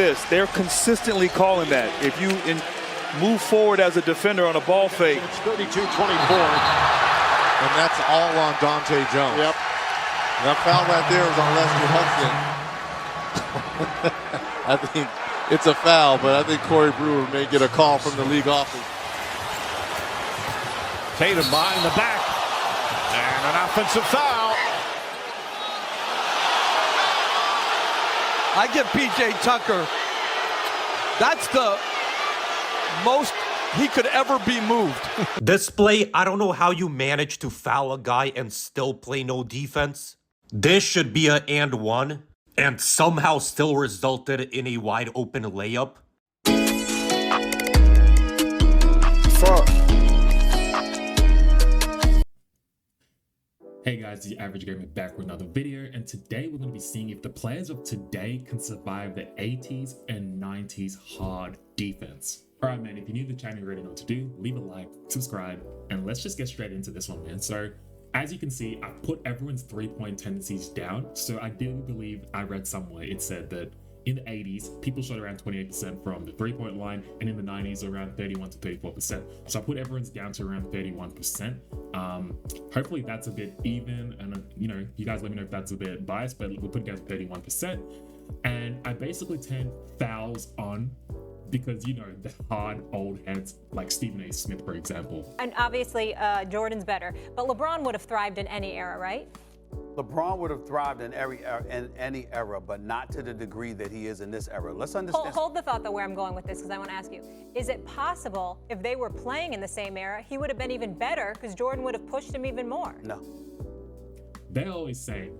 this. They're consistently calling that. If you move forward as a defender on a ball fake. It's 32-24. And that's all on Dante Jones. Yep. That foul right there was on Leslie Hudson. I think it's a foul, but I think Corey Brewer may get a call from the league office. Tatum behind the back. And an offensive foul. I give P.J. Tucker, that's the most he could ever be moved. This play, I don't know how you manage to foul a guy and still play no defense. This should be a and one, and somehow still resulted in a wide open layup. Fuck. Hey guys, the Average Gamer back with another video, and today we're going to be seeing if the players of today can survive the 80s and 90s hard defense. Alright man, if you're new to the channel, you already know what to do. Leave a like, subscribe, and let's just get straight into this one, man. So, as you can see, I've put everyone's three-point tendencies down. So I do believe I read somewhere it said that in the 80s, people shot around 28% from the three-point line, and in the 90s, around 31 to 34%. So I put everyone's down to around 31%. Hopefully that's a bit even, and you guys let me know if that's a bit biased, but we'll put it down to 31%. And I basically turned fouls on because, the hard old heads like Stephen A. Smith, for example. And obviously, Jordan's better, but LeBron would have thrived in any era, right? LeBron would have thrived in any era, but not to the degree that he is in this era. Let's understand. Hold the thought, though, where I'm going with this, because I want to ask you, is it possible if they were playing in the same era, he would have been even better because Jordan would have pushed him even more? No. They always say,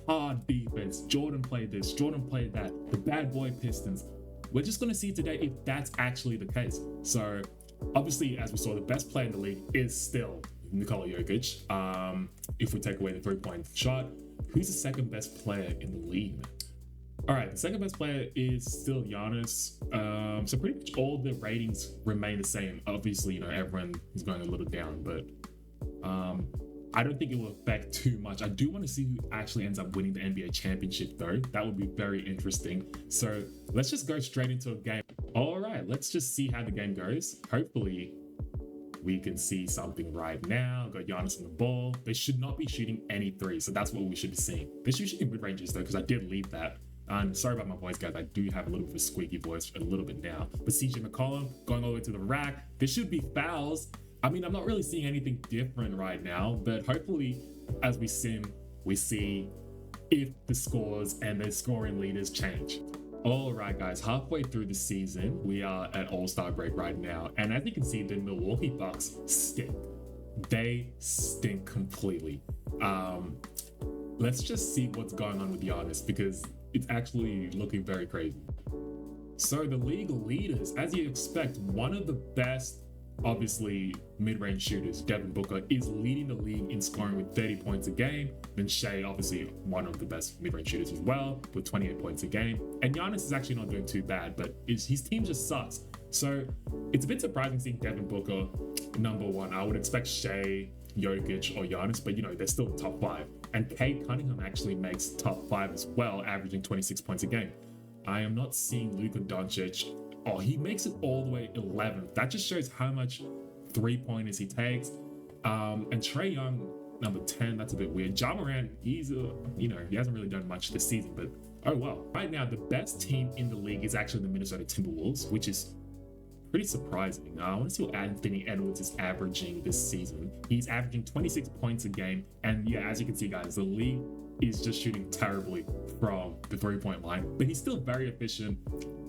hard defense, Jordan played this, Jordan played that, the bad boy Pistons. We're just going to see today if that's actually the case. So, obviously, as we saw, the best player in the league is still Nikola Jokic. If we take away the three-point shot, who's the second best player in the league? All right, the second best player is still Giannis. So pretty much all the ratings remain the same. Obviously, everyone is going a little down, but I don't think it will affect too much. I do want to see who actually ends up winning the NBA championship, though. That would be very interesting. So let's just go straight into a game. All right, let's just see how the game goes. Hopefully, we can see something right now. Got Giannis on the ball. They should not be shooting any threes, so that's what we should be seeing. They should be shooting mid-ranges, though, because I did leave that. And sorry about my voice, guys. I do have a little bit of a squeaky voice a little bit now. But CJ McCollum going all the way to the rack. There should be fouls. I mean, I'm not really seeing anything different right now, but hopefully, as we sim, we see if the scores and the scoring leaders change. All right, guys, halfway through the season, we are at All-Star break right now. And as you can see, the Milwaukee Bucks stink. They stink completely. Let's just see what's going on with Giannis because it's actually looking very crazy. So the league leaders, as you expect, one of the best, obviously, mid-range shooters, Devin Booker, is leading the league in scoring with 30 points a game. Then Shea, obviously, one of the best mid-range shooters as well, with 28 points a game. And Giannis is actually not doing too bad, but his team just sucks. So it's a bit surprising seeing Devin Booker number one. I would expect Shea, Jokic, or Giannis, but they're still top five. And Cade Cunningham actually makes top five as well, averaging 26 points a game. I am not seeing Luka Doncic. Oh, he makes it all the way 11th. That just shows how much three-pointers he takes. And Trae Young, number 10, that's a bit weird. Ja Morant, he's, he hasn't really done much this season, but oh well. Right now, the best team in the league is actually the Minnesota Timberwolves, which is pretty surprising. I want to see what Anthony Edwards is averaging this season. He's averaging 26 points a game. And yeah, as you can see, guys, the league is just shooting terribly from the three-point line, but he's still very efficient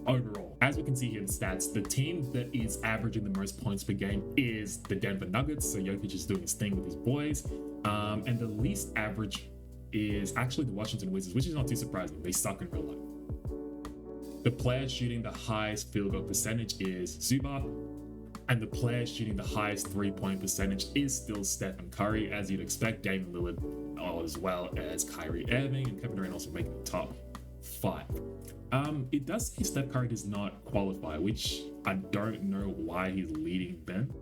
overall. As we can see here in the stats, the team that is averaging the most points per game is the Denver Nuggets. So Jokic is doing his thing with his boys. And the least average is actually the Washington Wizards, which is not too surprising. They suck in real life. The player shooting the highest field goal percentage is Zubac, and the player shooting the highest three-point percentage is still Stephen Curry, as you'd expect. Damian Lillard, as well as Kyrie Irving and Kevin Durant also making the top five. It does say Steph Curry does not qualify, which I don't know why he's leading them.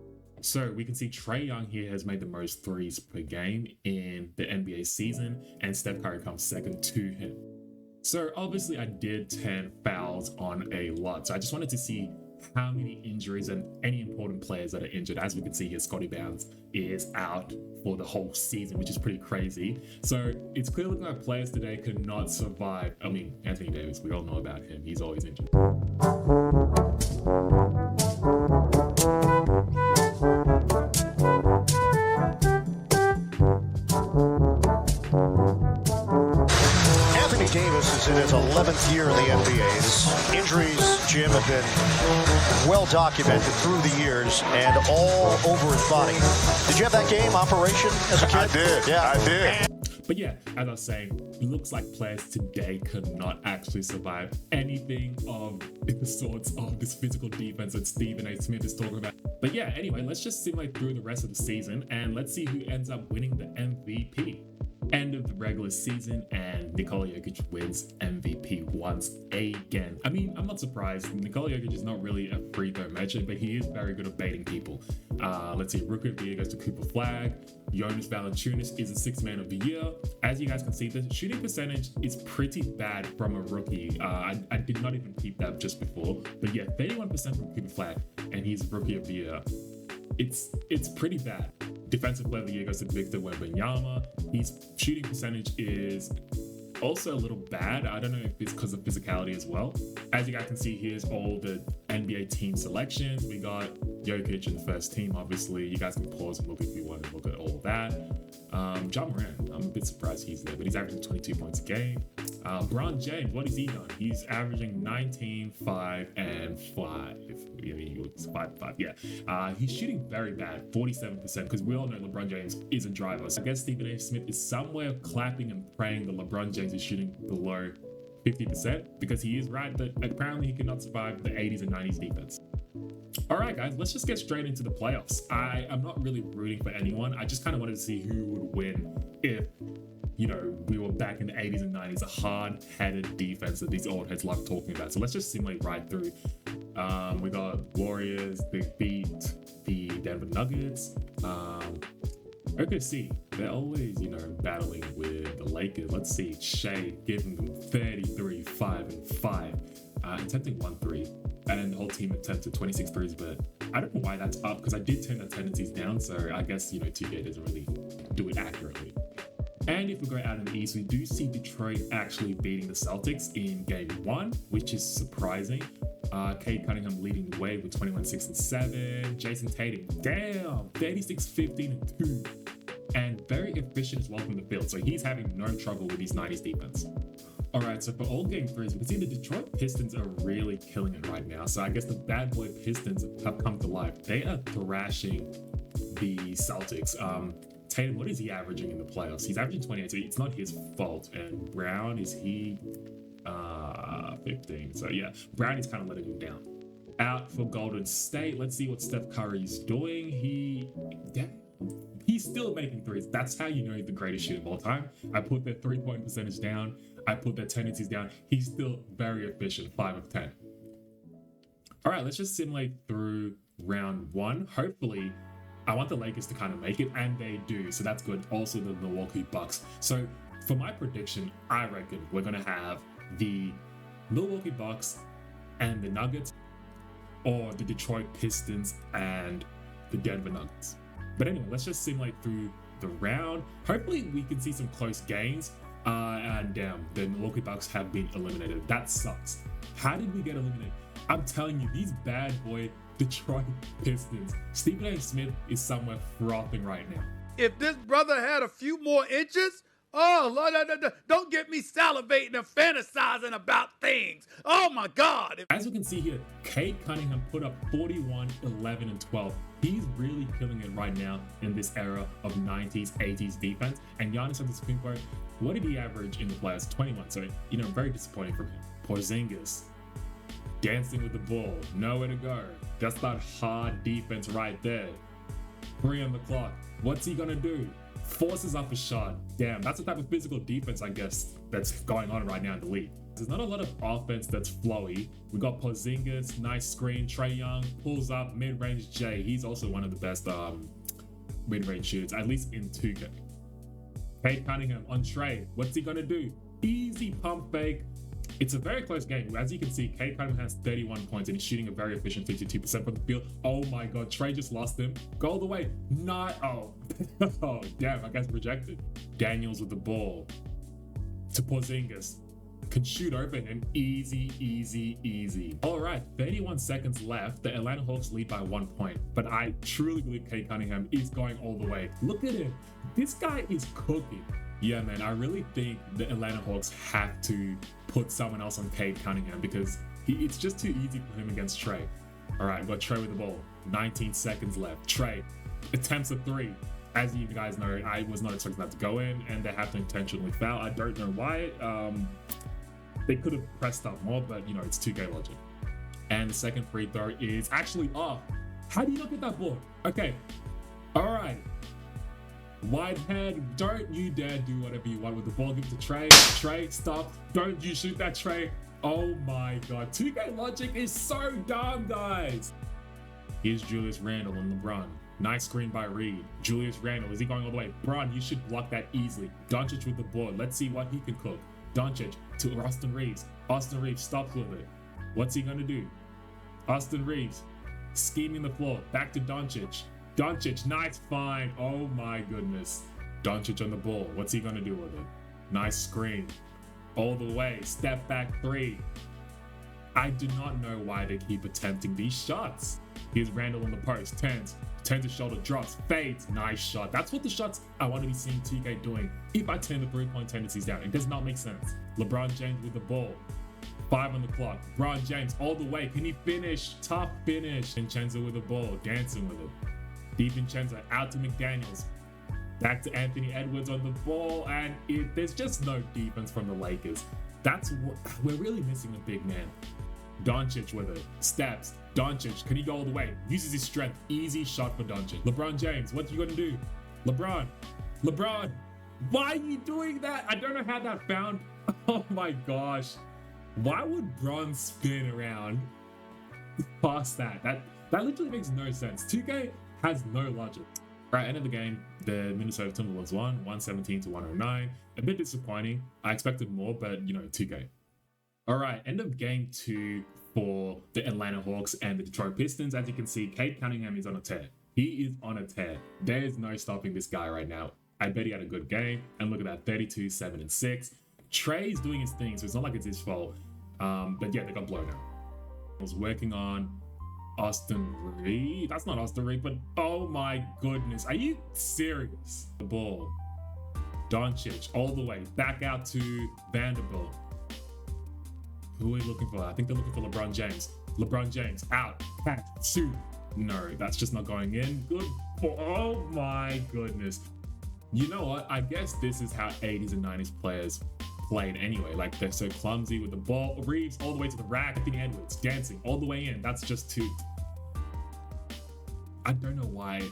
So we can see Trae Young here has made the most threes per game in the NBA season, and Steph Curry comes second to him. So obviously I did 10 fouls on a lot. So I just wanted to see how many injuries and any important players that are injured. As we can see here, Scotty Barnes is out for the whole season, which is pretty crazy. So it's clear looking like players today could not survive. I mean, Anthony Davis, we all know about him. He's always injured. Davis is in his 11th year in the NBA. His injuries, Jim, have been well documented through the years and all over his body. Did you have that game operation as a kid? I did. Yeah, I did. But yeah, as I was saying, it looks like players today could not actually survive anything of the sorts of this physical defense that Stephen A. Smith is talking about. But yeah, anyway, let's just simulate through the rest of the season and let's see who ends up winning the MVP. End of the regular season and Nikola Jokic wins MVP once again. I mean, I'm not surprised. Nikola Jokic is not really a free throw merchant, but he is very good at baiting people. Let's see, Rookie of the Year goes to Cooper Flag. Jonas Valanciunas is the sixth man of the year. As you guys can see, the shooting percentage is pretty bad from a rookie. I did not even peep that just before, but yeah, 31% from Cooper Flag, and he's Rookie of the Year. It's pretty bad. Defensive Player of the Year goes to Victor Wembanyama. His shooting percentage is also a little bad. I don't know if it's because of physicality as well. As you guys can see, here's all the NBA team selections. We got Jokic in the first team, obviously. You guys can pause and look if you want to look at all of that. John Moran, I'm a bit surprised he's there, but he's averaging 22 points a game. LeBron James, what has he done? He's averaging 19, 5, and 5. I mean, he looks 5-5, yeah. He's shooting very bad, 47%, because we all know LeBron James is a driver. So I guess Stephen A. Smith is somewhere clapping and praying that LeBron James is shooting below 50%, because he is right that apparently he cannot survive the 80s and 90s defense. All right, guys, let's just get straight into the playoffs. I'm not really rooting for anyone. I just kind of wanted to see who would win if, you know, we were back in the 80s and 90s, a hard-headed defense that these old heads love talking about. So let's just simulate right through. We got Warriors, they beat the Denver Nuggets. OKC, they're always, you know, battling with the Lakers. Let's see, Shea giving them 33, 5, and 5, attempting 1-3. And then the whole team attempted 26 threes, but I don't know why that's up because I did turn the tendencies down. So I guess, you know, 2K doesn't really do it accurately. And if we go out in the East, we do see Detroit actually beating the Celtics in game 1, which is surprising. Cade Cunningham leading the way with 21, 6, and 7. Jason Tatum, damn, 36, 15, and 2. And very efficient as well from the field. So he's having no trouble with his 90s defense. All right, so for all game 3s, we can see the Detroit Pistons are really killing it right now. So I guess the bad boy Pistons have come to life. They are thrashing the Celtics. Tatum, what is he averaging in the playoffs? He's averaging 28, so it's not his fault. And Brown, is he 15? So yeah, Brown is kind of letting him down. Out for Golden State. Let's see what Steph Curry's doing. He's still making threes. That's how you know he's the greatest shooter of all time. I put their 3-point percentage down. I put their tendencies down. He's still very efficient, 5 of 10. All right, let's just simulate through round 1. Hopefully, I want the Lakers to kind of make it, and they do. So that's good. Also, the Milwaukee Bucks. So for my prediction, I reckon we're going to have the Milwaukee Bucks and the Nuggets, or the Detroit Pistons and the Denver Nuggets. But anyway, let's just simulate through the round. Hopefully, we can see some close games. And damn, the Milwaukee Bucks have been eliminated. That sucks. How did we get eliminated? I'm telling you, these bad boy Detroit Pistons. Stephen A. Smith is somewhere frothing right now. If this brother had a few more inches, oh, Lord, don't get me salivating and fantasizing about things. Oh, my God. As you can see here, Cade Cunningham put up 41, 11, and 12. He's really killing it right now in this era of 90s, 80s defense. And Giannis Antetokounmpo, what did he average in the playoffs? 21. So, you know, very disappointing from him. Porzingis, dancing with the ball, nowhere to go. That's that hard defense right there. 3 on the clock. What's he gonna do? Forces up a shot. Damn, that's the type of physical defense, I guess, that's going on right now in the league. There's not a lot of offense that's flowy. We got Porzingis, nice screen. Trae Young pulls up, mid-range Jay. He's also one of the best mid-range shooters, at least in 2K. Cade Cunningham on Trae. What's he gonna do? Easy pump fake. It's a very close game. As you can see, Cade Cunningham has 31 points and he's shooting a very efficient 52% from the field. Oh my God, Trey just lost him. Go all the way. Not, oh, oh damn, I guess rejected. Daniels with the ball to Porzingis. Can shoot open and easy, easy, easy. All right, 31 seconds left. The Atlanta Hawks lead by 1 point, but I truly believe Cade Cunningham is going all the way. Look at him. This guy is cooking. Yeah, man, I really think the Atlanta Hawks have to put someone else on Cade Cunningham because it's just too easy for him against Trey. All right, got Trey with the ball. 19 seconds left. Trey attempts a three. As you guys know, I was not expecting that to go in, and they have to intentionally foul. I don't know why. They could have pressed up more, but you know, it's 2K logic. And the second free throw is actually off. How do you not get that ball? Okay. All right. Whitehead, don't you dare do whatever you want with the ball. Give it to Trey. Trey, stop. Don't you shoot that, Trey. Oh my God. 2K logic is so dumb, guys. Here's Julius Randle and LeBron. Nice screen by Reed. Julius Randle, is he going all the way? Bron, you should block that easily. Doncic with the ball. Let's see what he can cook. Doncic to Austin Reeves. Austin Reeves stops with it. What's he going to do? Austin Reeves scheming the floor. Back to Doncic. Doncic, nice find. Oh my goodness. Doncic on the ball. What's he going to do with it? Nice screen. All the way. Step back three. I do not know why they keep attempting these shots. Here's Randall on the post. Turns his shoulder, drops, fades. Nice shot. That's what the shots I want to be seeing 2K doing if I turn the three-point tendencies down. It does not make sense. LeBron James with the ball. 5 on the clock. LeBron James all the way. Can he finish? Tough finish. Vincenzo with the ball. Dancing with it. DiVincenzo out to McDaniels. Back to Anthony Edwards on the ball. And there's just no defense from the Lakers. That's what we're really missing, a big man. Doncic with it. Steps. Doncic, can he go all the way? Uses his strength. Easy shot for Doncic. LeBron James, what are you going to do? LeBron, why are you doing that? I don't know how that found. Oh my gosh. Why would Bron spin around past that? That literally makes no sense. 2K has no logic. All right, end of the game. The Minnesota Timberwolves won 117 to 109. A bit disappointing. I expected more, but you know, 2K. All right, end of game 2 for the Atlanta Hawks and the Detroit Pistons. As you can see, Cade Cunningham is on a tear. He is on a tear. There is no stopping this guy right now. I bet he had a good game. And look at that, 32, 7, and 6. Trey's doing his thing, so it's not like it's his fault. But yeah, they got blown out. I was working on Austin Reed. That's not Austin Reed, but oh my goodness. Are you serious? The ball. Doncic all the way. Back out to Vanderbilt. Who are we looking for? I think they're looking for LeBron James. LeBron James out. Catch. Shoot. No, that's just not going in. Good. Oh my goodness. You know what? I guess this is how 80s and 90s players played anyway. Like, they're so clumsy with the ball. Reeves all the way to the rack. Anthony Edwards dancing all the way in. That's just too... I don't know why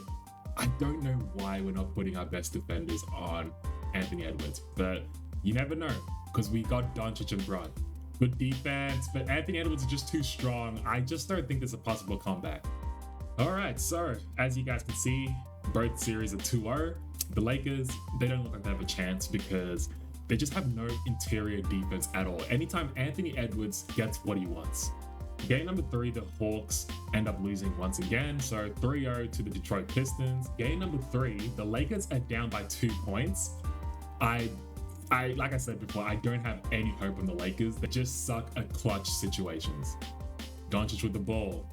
we're not putting our best defenders on Anthony Edwards. But you never know, because we got Doncic and Bron. Good defense, but Anthony Edwards is just too strong. I just don't think there's a possible comeback. All right, so as you guys can see, both series are 2-0. The Lakers, they don't look like they have a chance because they just have no interior defense at all. Anytime Anthony Edwards gets what he wants. Game number 3, the Hawks end up losing once again. So 3-0 to the Detroit Pistons. Game number 3, the Lakers are down by 2 points. Like I said before, I don't have any hope on the Lakers. They just suck at clutch situations. Doncic with the ball.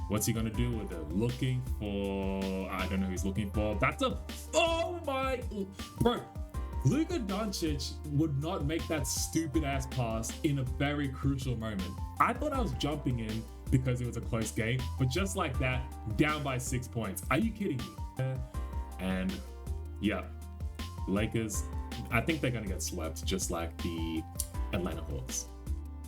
What's he gonna do with it? Looking for... I don't know who he's looking for. That's a... Oh my... Bro, Luka Doncic would not make that stupid ass pass in a very crucial moment. I thought I was jumping in because it was a close game, but just like that, down by 6 points. Are you kidding me? And yeah, Lakers... I think they're going to get swept just like the Atlanta Hawks.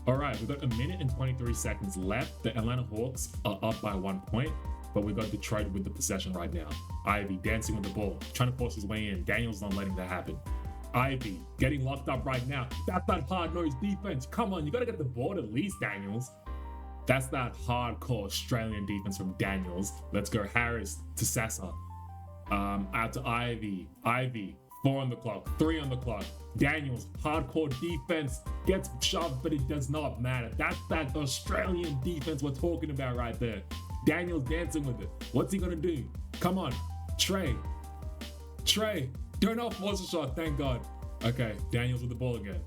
All right, we've got 1 minute and 23 seconds left. The Atlanta Hawks are up by 1 point, but we've got Detroit with the possession right now. Ivy dancing with the ball, trying to force his way in. Daniels not letting that happen. Ivy getting locked up right now. That's that hard-nosed defense. Come on, you got to get the ball at least, Daniels. That's that hardcore Australian defense from Daniels. Let's go Harris to Sasa. Out to Ivy. Ivy. 4 on the clock, 3 on the clock. Daniels, hardcore defense, gets shoved, but it does not matter. That's that Australian defense we're talking about right there. Daniels dancing with it. What's he gonna do? Come on, Trey, do not force a shot, thank God. Okay, Daniels with the ball again.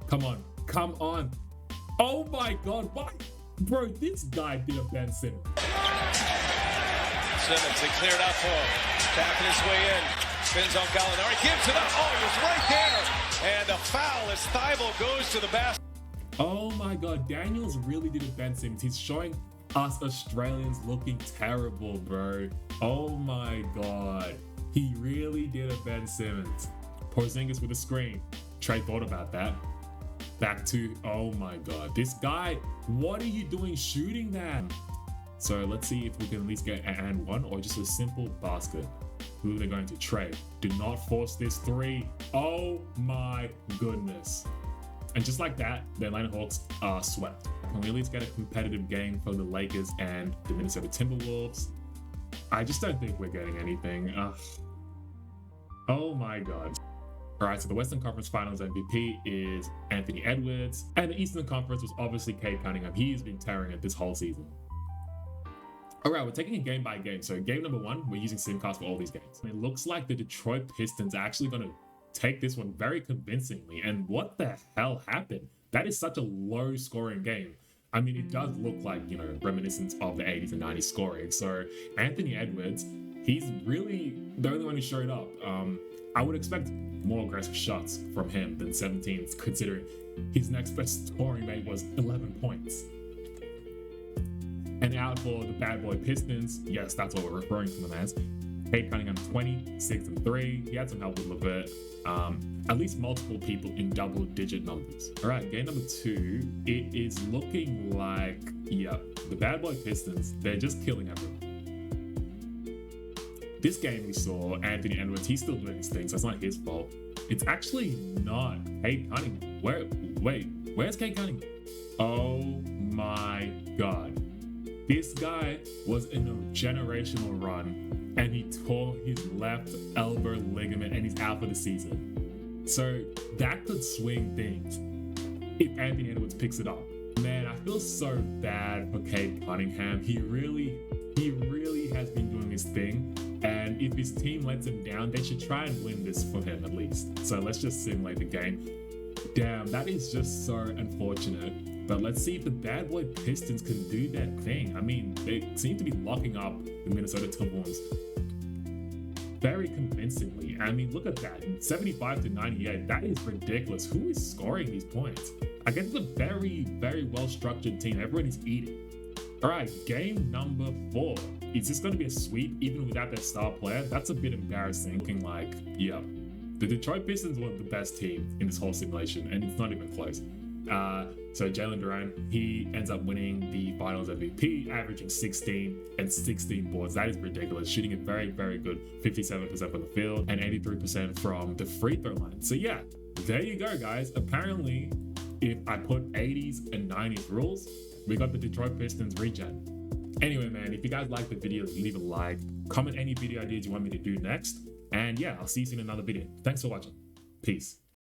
Come on. Oh my God, why? Bro, this guy did a Ben Simmons. Simmons, they cleared out for him. Tapping his way in. Spins on Gallinari. Gives it up. Oh, he was right there. And a foul as Thibault goes to the basket. Oh my God, Daniels really did a Ben Simmons. He's showing us Australians looking terrible, bro. Oh my God. He really did a Ben Simmons. Porzingis with a screen. Trey thought about that. Back to, oh my God. This guy, what are you doing shooting that? So let's see if we can at least get an and one or just a simple basket. Who are they going to? Trey. Do not force this three. Oh my goodness. And just like that, the Atlanta Hawks are swept. Can we at least get a competitive game for the Lakers and the Minnesota Timberwolves? I just don't think we're getting anything. Oh my God. All right, so the Western Conference Finals MVP is Anthony Edwards, and the Eastern Conference was obviously Cade Cunningham. He's been tearing it this whole season. All right, we're taking it game by game. So game number one, we're using Simcast for all these games. It looks like the Detroit Pistons are actually going to take this one very convincingly. And what the hell happened? That is such a low scoring game. I mean, it does look like, reminiscent of the 80s and 90s scoring. So Anthony Edwards, he's really the only one who showed up. I would expect more aggressive shots from him than 17, considering his next best scoring rate was 11 points. And out for the bad boy Pistons, yes, that's what we're referring to them as. Cade Cunningham 26 and 3. He had some help with Luka. At least multiple people in double-digit numbers. All right, game number 2. It is looking like, the bad boy Pistons, they're just killing everyone. This game we saw Anthony Edwards, he's still doing his thing, so it's not his fault. It's actually not Cade Cunningham. Where's Cade Cunningham? Oh my God. This guy was in a generational run and he tore his left elbow ligament and he's out for the season. So that could swing things if Anthony Edwards picks it up. Man, I feel so bad for Cade Cunningham. He really has been doing his thing. And if his team lets him down, they should try and win this for him at least. So let's just simulate the game. Damn, that is just so unfortunate. But let's see if the bad boy Pistons can do their thing. I mean, they seem to be locking up the Minnesota Timberwolves very convincingly. I mean, look at that. 75 to 98. That is ridiculous. Who is scoring these points? I guess it's a very, very well-structured team. Everyone is eating. All right, game number 4. Is this going to be a sweep even without their star player? That's a bit embarrassing. Looking like, the Detroit Pistons were the best team in this whole simulation, and it's not even close. So Jalen Duran, he ends up winning the Finals MVP, averaging 16 and 16 boards. That is ridiculous. Shooting it very, very good. 57% from the field and 83% from the free throw line. So yeah, there you go, guys. Apparently, if I put 80s and 90s rules, we got the Detroit Pistons regen. Anyway, man, if you guys like the video, leave a like. Comment any video ideas you want me to do next. And yeah, I'll see you soon in another video. Thanks for watching. Peace.